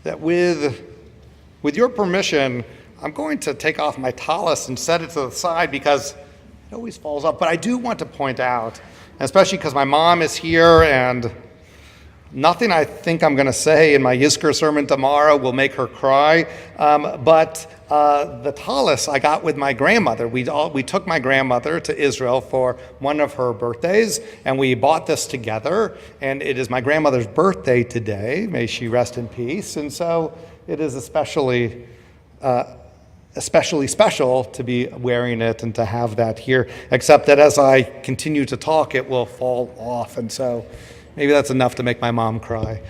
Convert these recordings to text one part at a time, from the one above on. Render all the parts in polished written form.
that with your permission, I'm going to take off my tallis and set it to the side because it always falls off. But I do want to point out, especially because my mom is here, and nothing I think I'm going to say in my Yizkor sermon tomorrow will make her cry. But the tallis I got with my grandmother. We took my grandmother to Israel for one of her birthdays, and we bought this together. And it is my grandmother's birthday today. May she rest in peace. And so it is especially special to be wearing it and to have that here. Except that as I continue to talk, it will fall off, and so maybe that's enough to make my mom cry.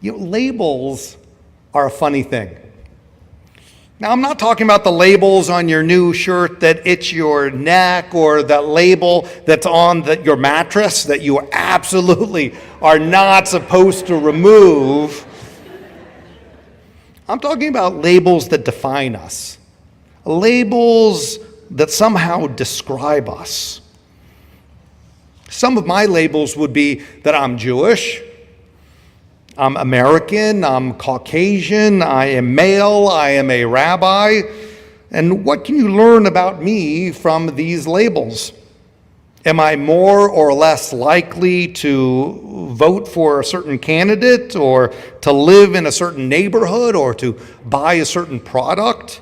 Labels are a funny thing. Now, I'm not talking about the labels on your new shirt that itch your neck, or the label that's on your mattress that you absolutely are not supposed to remove. I'm talking about labels that define us, labels that somehow describe us. Some of my labels would be that I'm Jewish, I'm American, I'm Caucasian, I am male, I am a rabbi. And what can you learn about me from these labels? Am I more or less likely to vote for a certain candidate, or to live in a certain neighborhood, or to buy a certain product?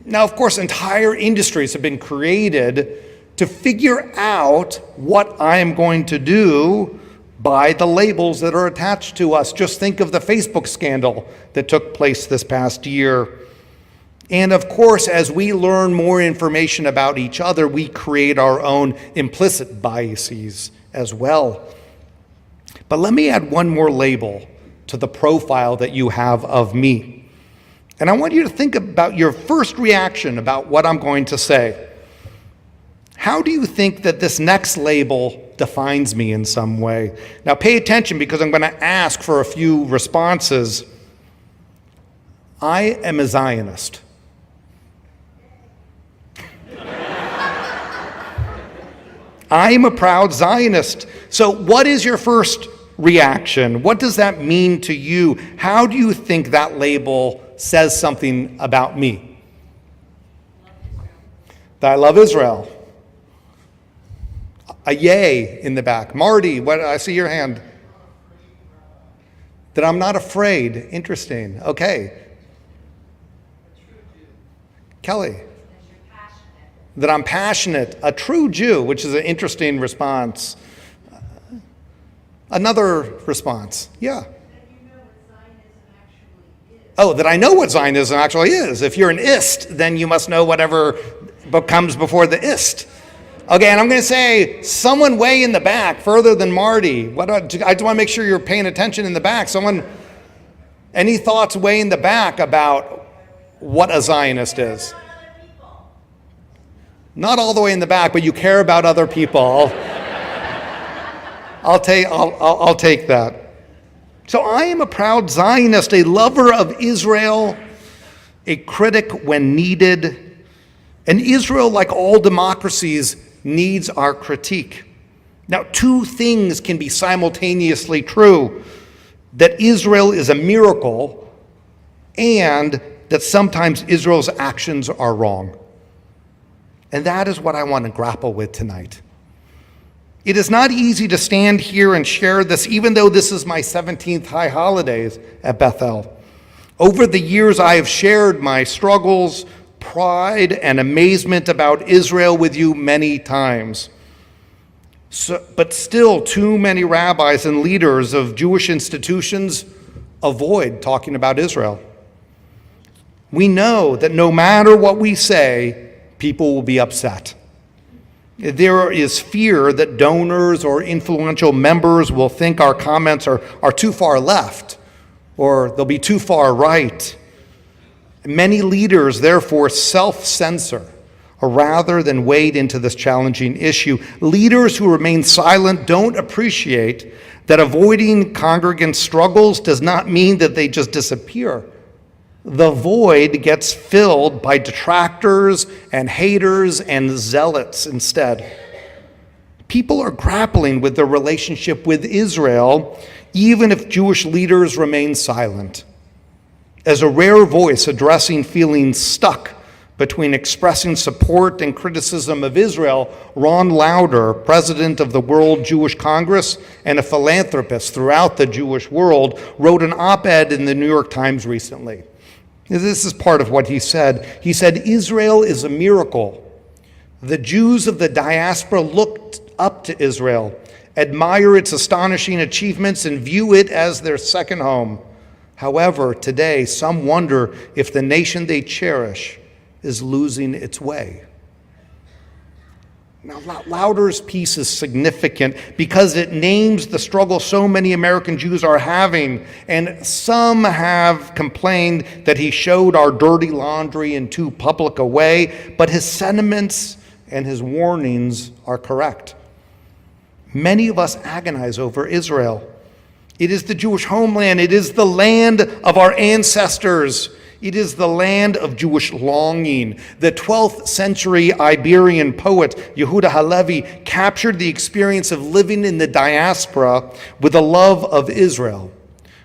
Now, of course, entire industries have been created to figure out what I am going to do by the labels that are attached to us. Just think of the Facebook scandal that took place this past year. And of course, as we learn more information about each other, we create our own implicit biases as well. But let me add one more label to the profile that you have of me. And I want you to think about your first reaction about what I'm going to say. How do you think that this next label defines me in some way? Now pay attention, because I'm going to ask for a few responses. I am a Zionist. I am a proud Zionist. So what is your first reaction? What does that mean to you? How do you think that label says something about me? That I love Israel. A yay in the back. Marty, I see your hand. That I'm not afraid. Interesting. Okay. Kelly. That I'm passionate. A true Jew, which is an interesting response. Another response. Yeah. Oh, that I know what Zionism actually is. If you're an ist, then you must know whatever comes before the ist. Okay, and I'm going to say someone way in the back, further than Marty. I just want to make sure you're paying attention in the back. Any thoughts way in the back about what a Zionist is? Not all the way in the back, but you care about other people. I'll take that. So I am a proud Zionist, a lover of Israel, a critic when needed. And Israel, like all democracies, needs our critique. Now, two things can be simultaneously true: that Israel is a miracle, and that sometimes Israel's actions are wrong. And that is what I want to grapple with tonight. It is not easy to stand here and share this, even though this is my 17th high holidays at Bethel. Over the years, I have shared my struggles, pride, and amazement about Israel with you many times. But still, too many rabbis and leaders of Jewish institutions avoid talking about Israel. We know that no matter what we say, people will be upset. There is fear that donors or influential members will think our comments are too far left, or they'll be too far right. Many leaders, therefore, self-censor rather than wade into this challenging issue. Leaders who remain silent don't appreciate that avoiding congregant struggles does not mean that they just disappear. The void gets filled by detractors and haters and zealots instead. People are grappling with their relationship with Israel, even if Jewish leaders remain silent. As a rare voice addressing feeling stuck between expressing support and criticism of Israel, Ron Lauder, president of the World Jewish Congress and a philanthropist throughout the Jewish world, wrote an op-ed in the New York Times recently. This is part of what he said. He said, "Israel is a miracle. The Jews of the diaspora looked up to Israel, admire its astonishing achievements, and view it as their second home. However, today, some wonder if the nation they cherish is losing its way." Now, Lauder's piece is significant because it names the struggle so many American Jews are having, and some have complained that he showed our dirty laundry in too public a way, but his sentiments and his warnings are correct. Many of us agonize over Israel. It is the Jewish homeland. It is the land of our ancestors. It is the land of Jewish longing. The 12th century Iberian poet Yehuda Halevi captured the experience of living in the diaspora with a love of Israel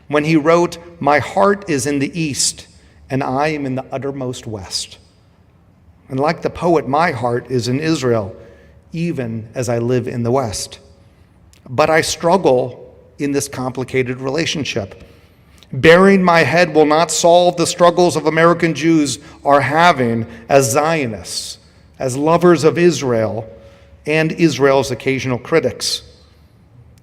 when he wrote, "My heart is in the east, and I am in the uttermost west." And like the poet, my heart is in Israel, even as I live in the west. But I struggle in this complicated relationship. Burying my head will not solve the struggles of American Jews are having as Zionists, as lovers of Israel, and Israel's occasional critics.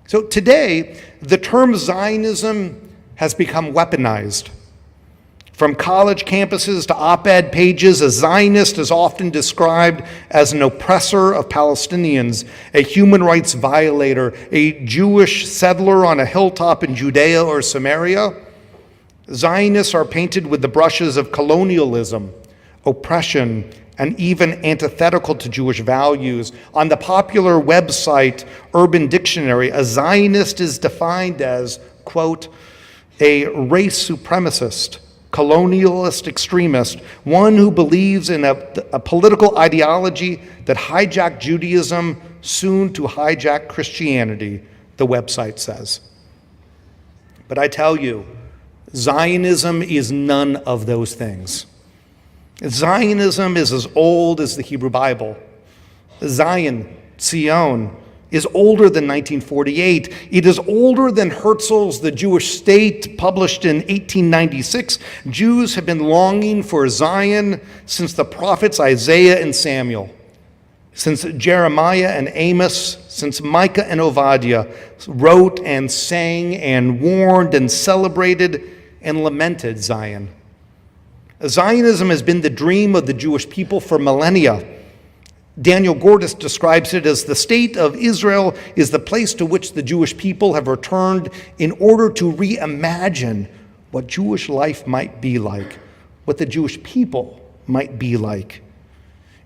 So today, the term Zionism has become weaponized. From college campuses to op-ed pages, a Zionist is often described as an oppressor of Palestinians, a human rights violator, a Jewish settler on a hilltop in Judea or Samaria. Zionists are painted with the brushes of colonialism, oppression, and even antithetical to Jewish values. On the popular website Urban Dictionary, a Zionist is defined as, quote, a race supremacist, colonialist extremist, one who believes in a political ideology that hijacked Judaism, soon to hijack Christianity, the website says. But I tell you, Zionism is none of those things. Zionism is as old as the Hebrew Bible. Zion, Zion, is older than 1948. It is older than Herzl's The Jewish State, published in 1896. Jews have been longing for Zion since the prophets Isaiah and Samuel, since Jeremiah and Amos, since Micah and Obadiah wrote and sang and warned and celebrated and lamented Zion. Zionism has been the dream of the Jewish people for millennia. Daniel Gordis describes it as the state of Israel is the place to which the Jewish people have returned in order to reimagine what Jewish life might be like, what the Jewish people might be like.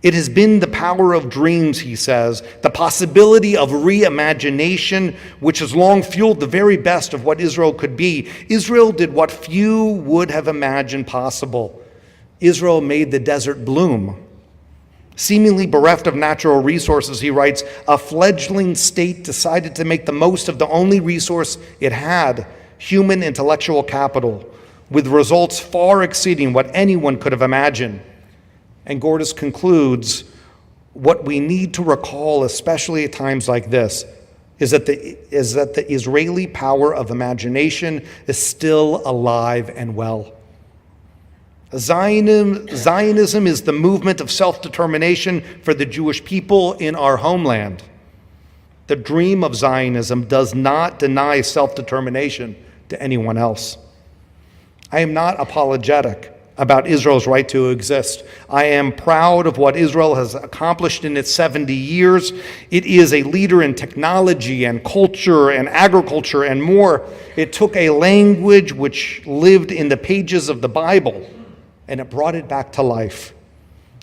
It has been the power of dreams, he says, the possibility of reimagination, which has long fueled the very best of what Israel could be. Israel did what few would have imagined possible. Israel made the desert bloom. Seemingly bereft of natural resources, he writes, a fledgling state decided to make the most of the only resource it had, human intellectual capital, with results far exceeding what anyone could have imagined. And Gordis concludes, what we need to recall, especially at times like this, is that the Israeli power of imagination is still alive and well. Zionism is the movement of self-determination for the Jewish people in our homeland. The dream of Zionism does not deny self-determination to anyone else. I am not apologetic about Israel's right to exist. I am proud of what Israel has accomplished in its 70 years. It is a leader in technology and culture and agriculture and more. It took a language which lived in the pages of the Bible and it brought it back to life.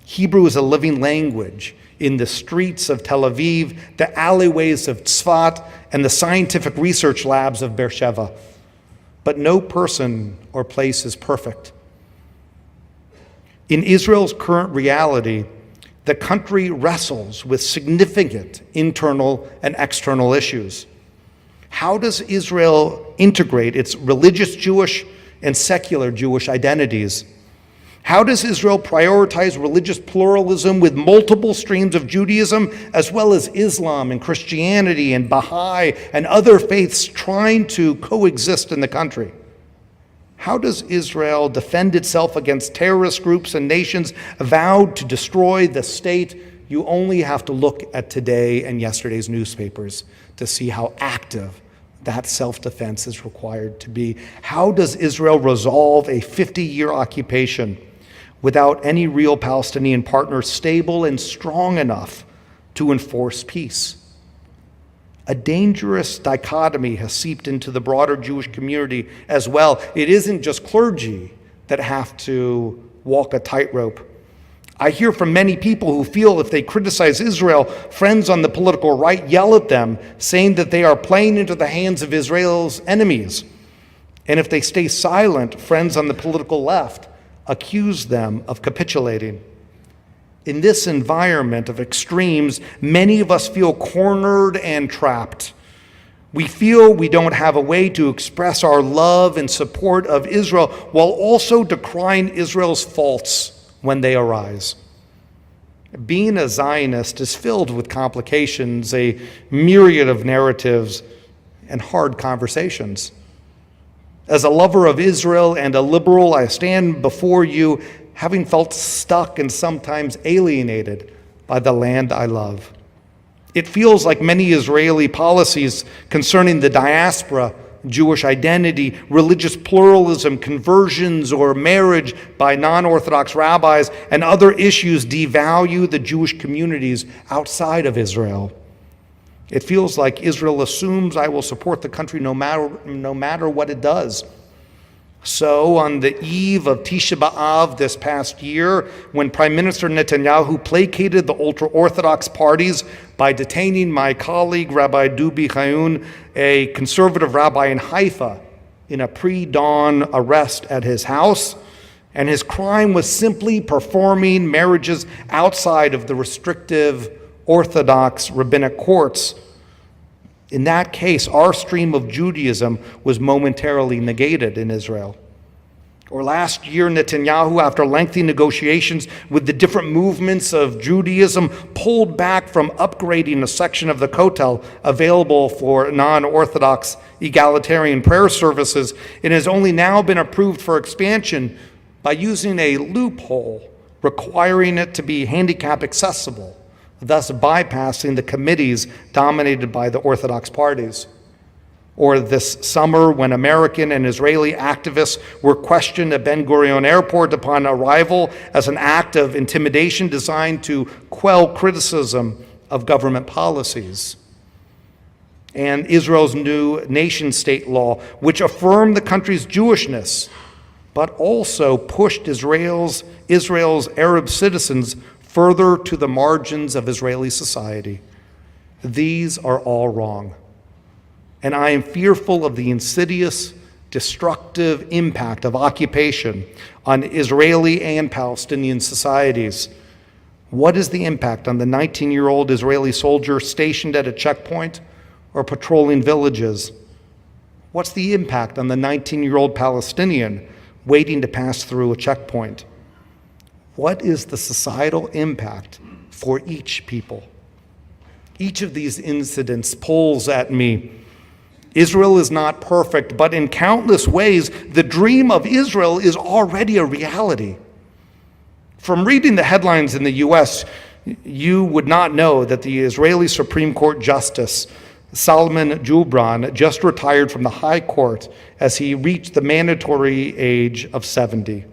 Hebrew is a living language in the streets of Tel Aviv, the alleyways of Tzfat, and the scientific research labs of Beersheba. But no person or place is perfect. In Israel's current reality, the country wrestles with significant internal and external issues. How does Israel integrate its religious Jewish and secular Jewish identities? How does Israel prioritize religious pluralism with multiple streams of Judaism, as well as Islam and Christianity and Baha'i and other faiths trying to coexist in the country? How does Israel defend itself against terrorist groups and nations vowed to destroy the state? You only have to look at today and yesterday's newspapers to see how active that self-defense is required to be. How does Israel resolve a 50-year occupation without any real Palestinian partner stable and strong enough to enforce peace? A dangerous dichotomy has seeped into the broader Jewish community as well. It isn't just clergy that have to walk a tightrope. I hear from many people who feel if they criticize Israel, friends on the political right yell at them, saying that they are playing into the hands of Israel's enemies. And if they stay silent, friends on the political left accuse them of capitulating. In this environment of extremes, many of us feel cornered and trapped. We feel we don't have a way to express our love and support of Israel while also decrying Israel's faults when they arise. Being a Zionist is filled with complications, a myriad of narratives, and hard conversations. As a lover of Israel and a liberal, I stand before you having felt stuck and sometimes alienated by the land I love. It feels like many Israeli policies concerning the diaspora, Jewish identity, religious pluralism, conversions, or marriage by non-Orthodox rabbis and other issues devalue the Jewish communities outside of Israel. It feels like Israel assumes I will support the country no matter what it does. So on the eve of Tisha B'Av this past year, when Prime Minister Netanyahu placated the ultra-Orthodox parties by detaining my colleague, Rabbi Dubi Chayun, a conservative rabbi in Haifa, in a pre-dawn arrest at his house, and his crime was simply performing marriages outside of the restrictive Orthodox rabbinic courts. In that case, our stream of Judaism was momentarily negated in Israel. Or last year, Netanyahu, after lengthy negotiations with the different movements of Judaism, pulled back from upgrading a section of the Kotel available for non-Orthodox egalitarian prayer services. It has only now been approved for expansion by using a loophole requiring it to be handicap accessible, thus bypassing the committees dominated by the Orthodox parties. Or this summer, when American and Israeli activists were questioned at Ben Gurion Airport upon arrival as an act of intimidation designed to quell criticism of government policies. And Israel's new nation-state law, which affirmed the country's Jewishness, but also pushed Israel's Arab citizens further to the margins of Israeli society. These are all wrong. And I am fearful of the insidious, destructive impact of occupation on Israeli and Palestinian societies. What is the impact on the 19-year-old Israeli soldier stationed at a checkpoint or patrolling villages? What's the impact on the 19-year-old Palestinian waiting to pass through a checkpoint? What is the societal impact for each people? Each of these incidents pulls at me. Israel is not perfect, but in countless ways, the dream of Israel is already a reality. From reading the headlines in the U.S., you would not know that the Israeli Supreme Court Justice, Salman Jubran, just retired from the High Court as he reached the mandatory age of 70.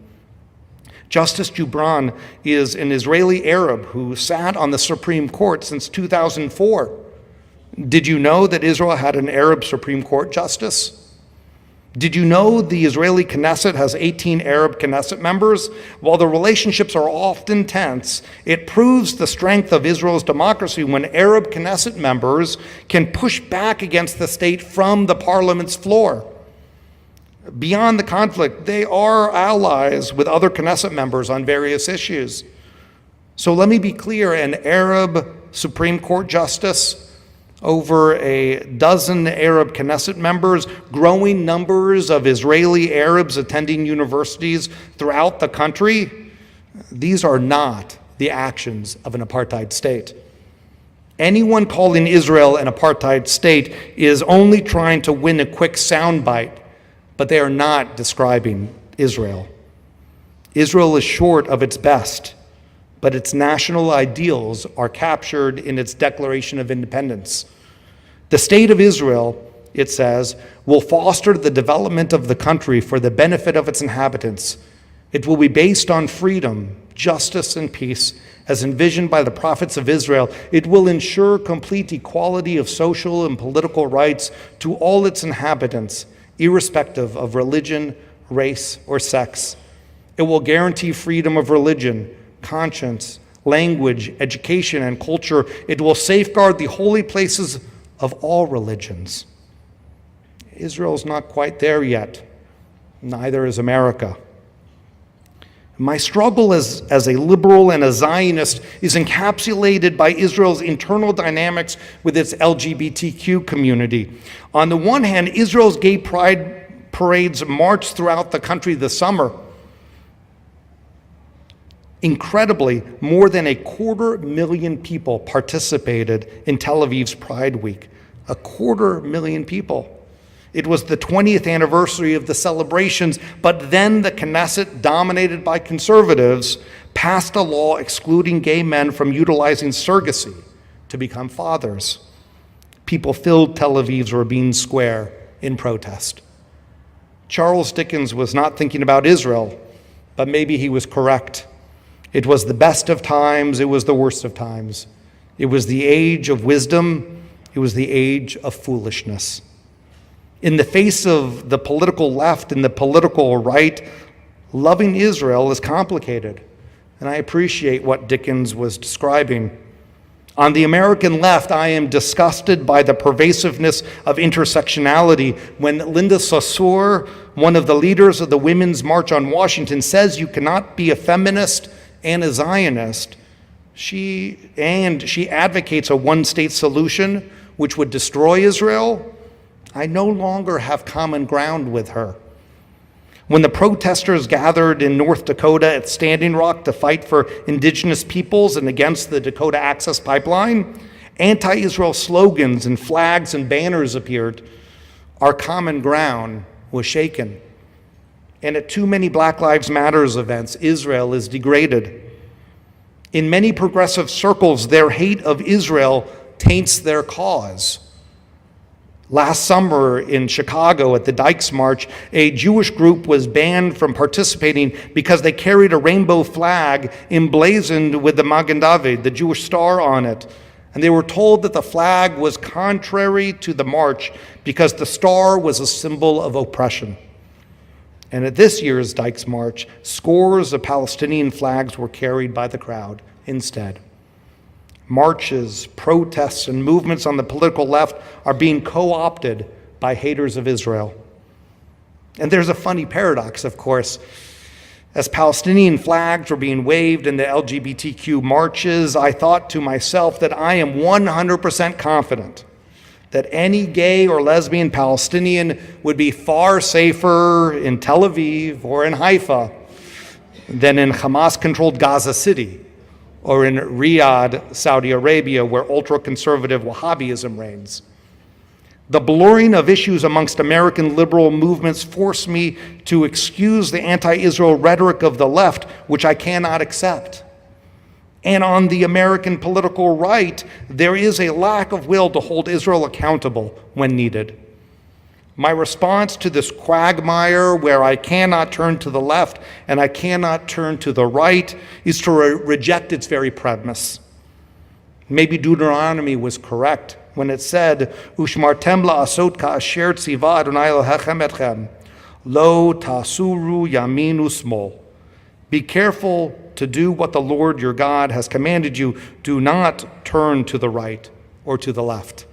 Justice Jubran is an Israeli Arab who sat on the Supreme Court since 2004. Did you know that Israel had an Arab Supreme Court justice? Did you know the Israeli Knesset has 18 Arab Knesset members? While the relationships are often tense, it proves the strength of Israel's democracy when Arab Knesset members can push back against the state from the parliament's floor. Beyond the conflict, they are allies with other Knesset members on various issues. So let me be clear, an Arab Supreme Court justice, over a dozen Arab Knesset members, growing numbers of Israeli Arabs attending universities throughout the country, these are not the actions of an apartheid state. Anyone calling Israel an apartheid state is only trying to win a quick soundbite, but they are not describing Israel. Israel is short of its best, but its national ideals are captured in its Declaration of Independence. The state of Israel, it says, will foster the development of the country for the benefit of its inhabitants. It will be based on freedom, justice, and peace, as envisioned by the prophets of Israel. It will ensure complete equality of social and political rights to all its inhabitants, irrespective of religion, race, or sex. It will guarantee freedom of religion, conscience, language, education, and culture. It will safeguard the holy places of all religions. Israel's not quite there yet. Neither is America. My struggle as a liberal and a Zionist is encapsulated by Israel's internal dynamics with its LGBTQ community. On the one hand, Israel's gay pride parades march throughout the country this summer. Incredibly, more than 250,000 people participated in Tel Aviv's Pride Week. 250,000 people. It was the 20th anniversary of the celebrations, but then the Knesset, dominated by conservatives, passed a law excluding gay men from utilizing surrogacy to become fathers. People filled Tel Aviv's Rabin Square in protest. Charles Dickens was not thinking about Israel, but maybe he was correct. It was the best of times, it was the worst of times. It was the age of wisdom, it was the age of foolishness. In the face of the political left and the political right, loving Israel is complicated. And I appreciate what Dickens was describing. On the American left, I am disgusted by the pervasiveness of intersectionality. When Linda Saussure, one of the leaders of the Women's March on Washington, says you cannot be a feminist and a Zionist, she advocates a one-state solution which would destroy Israel, I no longer have common ground with her. When the protesters gathered in North Dakota at Standing Rock to fight for indigenous peoples and against the Dakota Access Pipeline, anti-Israel slogans and flags and banners appeared. Our common ground was shaken. And at too many Black Lives Matter events, Israel is degraded. In many progressive circles, their hate of Israel taints their cause. Last summer in Chicago at the Dykes March, a Jewish group was banned from participating because they carried a rainbow flag emblazoned with the Magen David, the Jewish star, on it. And they were told that the flag was contrary to the march because the star was a symbol of oppression. And at this year's Dykes March, scores of Palestinian flags were carried by the crowd instead. Marches, protests, and movements on the political left are being co-opted by haters of Israel. And there's a funny paradox, of course. As Palestinian flags were being waved in the LGBTQ marches, I thought to myself that I am 100% confident that any gay or lesbian Palestinian would be far safer in Tel Aviv or in Haifa than in Hamas-controlled Gaza City or in Riyadh, Saudi Arabia, where ultra-conservative Wahhabism reigns. The blurring of issues amongst American liberal movements forced me to excuse the anti-Israel rhetoric of the left, which I cannot accept. And on the American political right, there is a lack of will to hold Israel accountable when needed. My response to this quagmire where I cannot turn to the left and I cannot turn to the right is to reject its very premise. Maybe Deuteronomy was correct when it said, Ushmartem la'asot ka'asher tziva Adonai Elohechem etchem, lo ta'asuru yamin u'smol. Be careful to do what the Lord your God has commanded you. Do not turn to the right or to the left.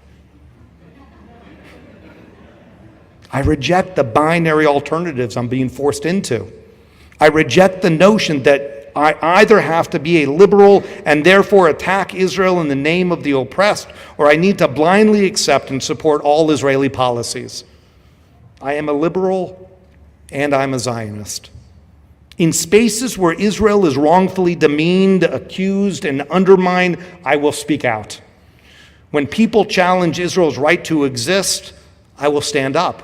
I reject the binary alternatives I'm being forced into. I reject the notion that I either have to be a liberal and therefore attack Israel in the name of the oppressed, or I need to blindly accept and support all Israeli policies. I am a liberal and I'm a Zionist. In spaces where Israel is wrongfully demeaned, accused, and undermined, I will speak out. When people challenge Israel's right to exist, I will stand up.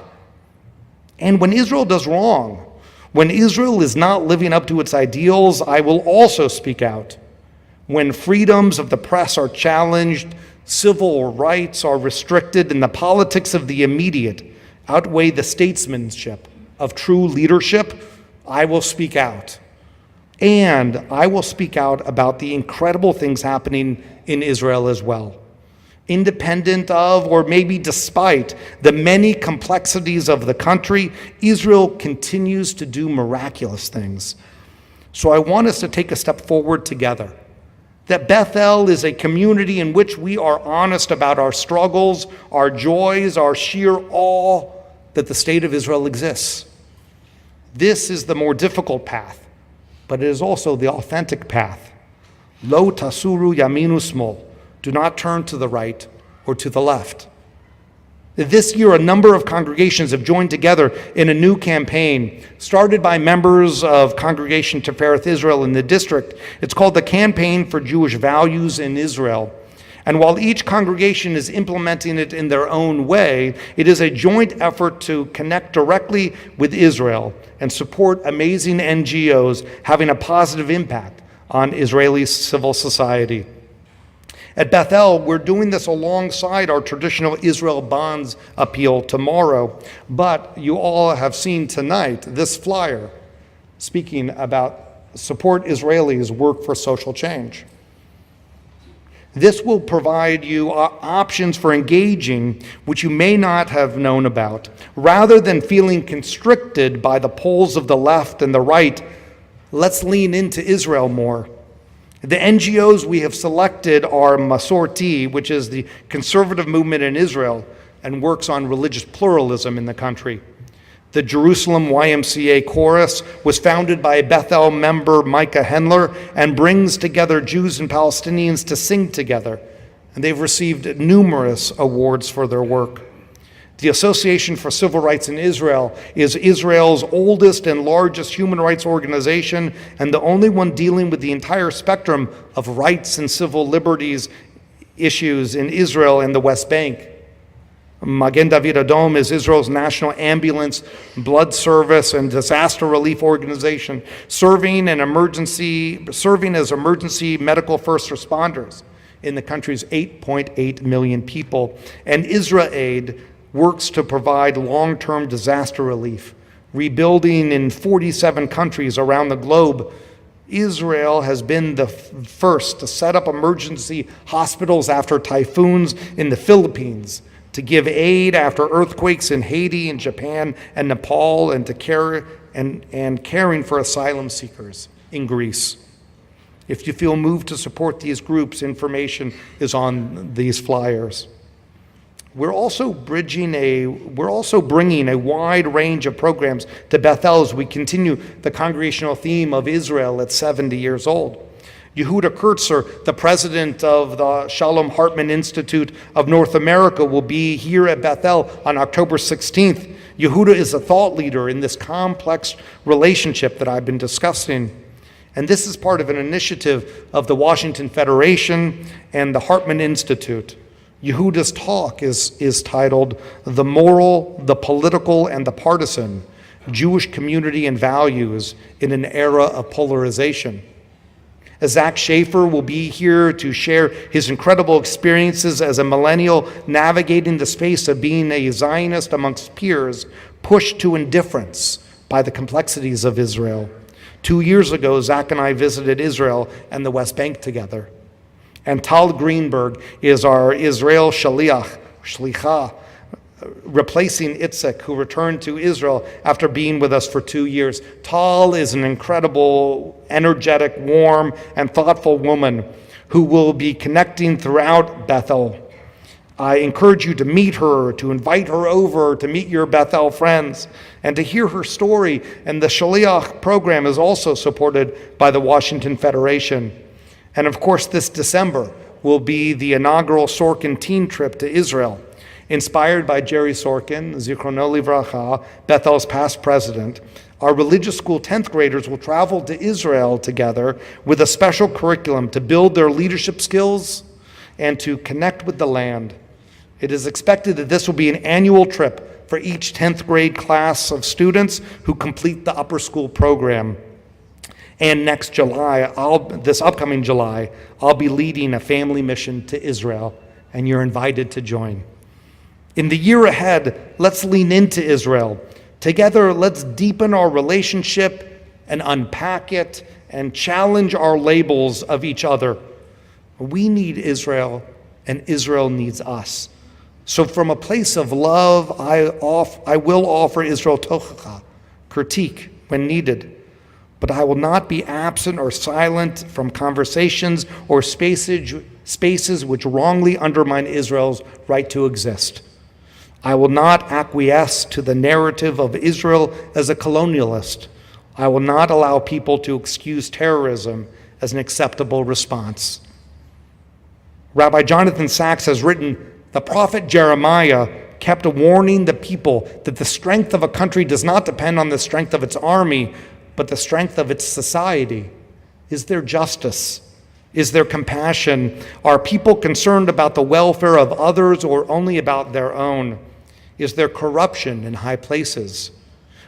And when Israel does wrong, when Israel is not living up to its ideals, I will also speak out. When freedoms of the press are challenged, civil rights are restricted, and the politics of the immediate outweigh the statesmanship of true leadership, I will speak out. And I will speak out about the incredible things happening in Israel as well. Independent of, or maybe despite, the many complexities of the country, Israel continues to do miraculous things. So I want us to take a step forward together. That Bethel is a community in which we are honest about our struggles, our joys, our sheer awe that the state of Israel exists. This is the more difficult path, but it is also the authentic path. Lo tasuru yaminu smol. Do not turn to the right or to the left. This year, a number of congregations have joined together in a new campaign started by members of Congregation Tifereth Israel in the district. It's called the Campaign for Jewish Values in Israel. And while each congregation is implementing it in their own way, it is a joint effort to connect directly with Israel and support amazing NGOs having a positive impact on Israeli civil society. At Bethel, we're doing this alongside our traditional Israel Bonds appeal tomorrow, but you all have seen tonight this flyer speaking about support Israelis work for social change. This will provide you options for engaging which you may not have known about. Rather than feeling constricted by the poles of the left and the right, let's lean into Israel more. The NGOs we have selected are Masorti, which is the conservative movement in Israel and works on religious pluralism in the country. The Jerusalem YMCA Chorus was founded by Bethel member Micah Hendler and brings together Jews and Palestinians to sing together. And they've received numerous awards for their work. The Association for Civil Rights in Israel is Israel's oldest and largest human rights organization and the only one dealing with the entire spectrum of rights and civil liberties issues in Israel and the West Bank. Magen David Adom is Israel's national ambulance, blood service, and disaster relief organization, serving as emergency medical first responders in the country's 8.8 million people. And Israel Aid works to provide long-term disaster relief, rebuilding in 47 countries around the globe. Israel has been the first to set up emergency hospitals after typhoons in the Philippines, to give aid after earthquakes in Haiti and Japan and Nepal, and to caring for asylum seekers in Greece. If you feel moved to support these groups, information is on these flyers. We're also bringing a wide range of programs to Bethel as we continue the congregational theme of Israel at 70 years old. Yehuda Kurtzer, the president of the Shalom Hartman Institute of North America, will be here at Bethel on October 16th. Yehuda is a thought leader in this complex relationship that I've been discussing. And this is part of an initiative of the Washington Federation and the Hartman Institute. Yehuda's talk is titled "The Moral, the Political, and the Partisan: Jewish Community and Values in an Era of Polarization." Zach Schaefer will be here to share his incredible experiences as a millennial navigating the space of being a Zionist amongst peers, pushed to indifference by the complexities of Israel. 2 years ago, Zach and I visited Israel and the West Bank together. And Tal Greenberg is our Israel Shlicha, replacing Itzik, who returned to Israel after being with us for 2 years. Tal is an incredible, energetic, warm, and thoughtful woman who will be connecting throughout Bethel. I encourage you to meet her, to invite her over, to meet your Bethel friends, and to hear her story. And the Shaliach program is also supported by the Washington Federation. And of course, this December will be the inaugural Sorkin teen trip to Israel. Inspired by Jerry Sorkin, Zichrono Livracha, Bethel's past president, our religious school 10th graders will travel to Israel together with a special curriculum to build their leadership skills and to connect with the land. It is expected that this will be an annual trip for each 10th grade class of students who complete the upper school program. And next July, this upcoming July, I'll be leading a family mission to Israel, and you're invited to join. In the year ahead, let's lean into Israel. Together, let's deepen our relationship and unpack it and challenge our labels of each other. We need Israel, and Israel needs us. So from a place of love, I will offer Israel tochacha, critique when needed. But I will not be absent or silent from conversations or spaces which wrongly undermine Israel's right to exist. I will not acquiesce to the narrative of Israel as a colonialist. I will not allow people to excuse terrorism as an acceptable response. Rabbi Jonathan Sacks has written, the prophet Jeremiah kept warning the people that the strength of a country does not depend on the strength of its army, but the strength of its society. Is there justice? Is there compassion? Are people concerned about the welfare of others or only about their own? Is there corruption in high places?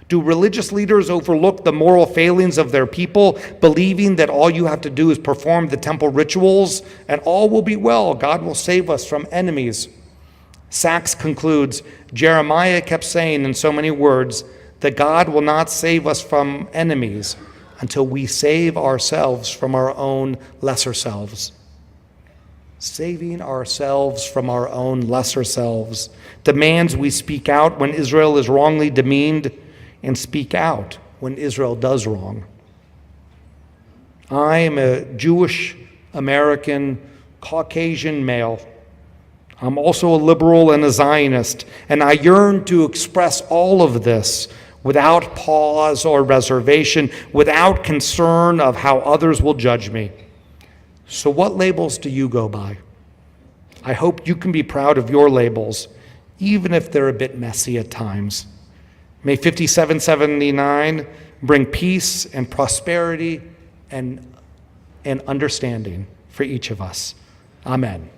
Do religious leaders overlook the moral failings of their people, believing that all you have to do is perform the temple rituals and all will be well? God will save us from enemies. Sacks concludes, Jeremiah kept saying in so many words that God will not save us from enemies until we save ourselves from our own lesser selves. Saving ourselves from our own lesser selves demands we speak out when Israel is wrongly demeaned and speak out when Israel does wrong. I am a Jewish American Caucasian male. I'm also a liberal and a Zionist, and I yearn to express all of this without pause or reservation, without concern of how others will judge me. So what labels do you go by? I hope you can be proud of your labels, even if they're a bit messy at times. May 5779 bring peace and prosperity and understanding for each of us. Amen.